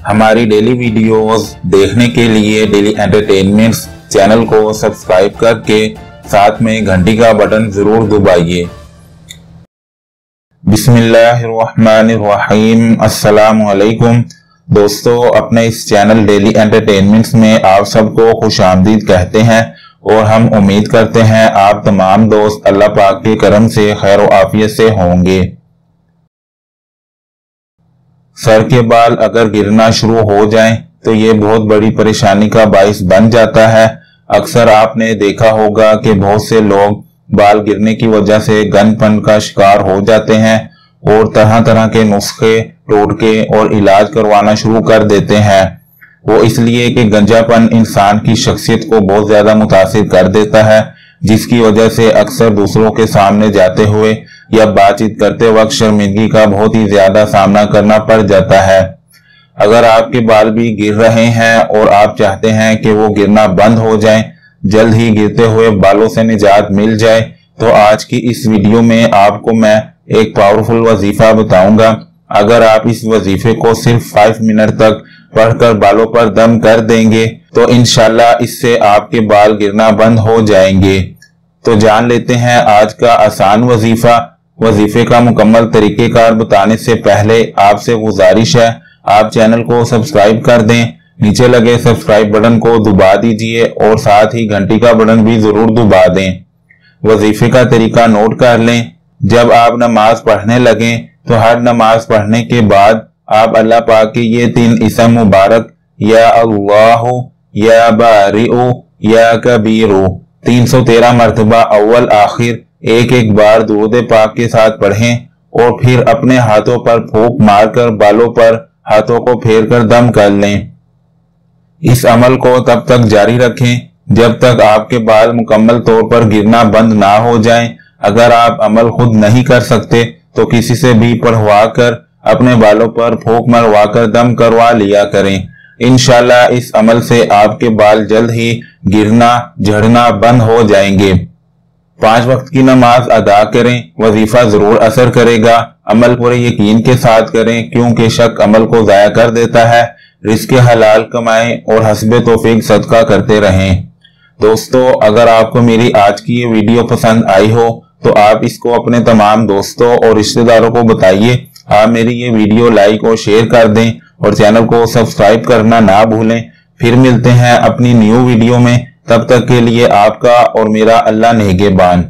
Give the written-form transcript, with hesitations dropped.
हमारी daily videos देखने के लिए डेली एंटरटेनमेंट्स चैनल को सब्सक्राइब करके साथ में घंटी का बटन जरूर दबाइए। बिस्मिल्लाहिर्रहमानिर्रहीम। अस्सलामु अलैकुम दोस्तों, अपने इस चैनल डेली एंटरटेनमेंट्स में आप सबको खुशामदीद कहते हैं और हम उम्मीद करते हैं आप तमाम दोस्त अल्लाह पाक के करम से खैर व आफियत से होंगे। सर के बाल अगर गिरना शुरू हो जाएं तो ये बहुत बड़ी परेशानी का बाइस बन जाता है। अक्सर आपने देखा होगा कि बहुत से लोग बाल गिरने की वजह से गंजपन का शिकार हो जाते हैं और तरह तरह के नुस्खे, टोटके और इलाज करवाना शुरू कर देते हैं। वो इसलिए कि गंजापन इंसान की शख्सियत को बहुत ज्यादा मुतासिर कर देता है, जिसकी वजह से अक्सर दूसरों के सामने जाते हुए या बातचीत करते वक्त शर्मिंदगी का बहुत ही ज्यादा सामना करना पड़ जाता है। अगर आपके बाल भी गिर रहे हैं और आप चाहते हैं कि वो गिरना बंद हो जाए, जल्द ही गिरते हुए बालों से निजात मिल जाए, तो आज की इस वीडियो में आपको मैं एक पावरफुल वजीफा बताऊंगा। अगर आप इस वजीफे को सिर्फ 5 मिनट तक पढ़कर बालों पर दम कर देंगे तो इंशाल्लाह इससे आपके बाल गिरना बंद हो जाएंगे। तो जान लेते हैं आज का आसान वजीफा। वजीफे का मुकम्मल तरीकेकार बताने से पहले आपसे गुजारिश है आप चैनल को सब्सक्राइब कर दें, नीचे लगे सब्सक्राइब बटन को दबा दीजिए और साथ ही घंटी का बटन भी जरूर दबा दें। वजीफे का तरीका नोट कर लें। जब आप नमाज पढ़ने लगें तो हर नमाज पढ़ने के बाद आप अल्लाह पाक के ये 3 इस्म मुबारक या अल्लाह, या बारिउ, या कबीरु 313 मरतबा अव्वल आखिर एक बार दुरूद पाक के साथ पढ़ें और फिर अपने हाथों पर फूंक मारकर बालों पर हाथों को फेर कर दम कर लें। इस अमल को तब तक जारी रखें जब तक आपके बाल मुकम्मल तौर पर गिरना बंद ना हो जाएं। अगर आप अमल खुद नहीं कर सकते तो किसी से भी पढ़वा कर अपने बालों पर फूंक मरवा कर दम करवा लिया करें। इंशाल्लाह इस अमल से आपके बाल जल्द ही गिरना झड़ना बंद हो जाएंगे। 5 वक्त की नमाज अदा करें, वजीफा जरूर असर करेगा। अमल पूरे यकीन के साथ करें क्योंकि शक अमल को जाया कर देता है। रिज़्क़ हलाल कमाएं और हस्बे तौफीक सदका करते रहें। दोस्तों, अगर आपको मेरी आज की ये वीडियो पसंद आई हो तो आप इसको अपने तमाम दोस्तों और रिश्तेदारों को बताइए। आप मेरी ये वीडियो लाइक और शेयर कर दें और चैनल को सब्सक्राइब करना ना भूलें। फिर मिलते हैं अपनी न्यू वीडियो में, तब तक के लिए आपका और मेरा अल्लाह नेगेबान।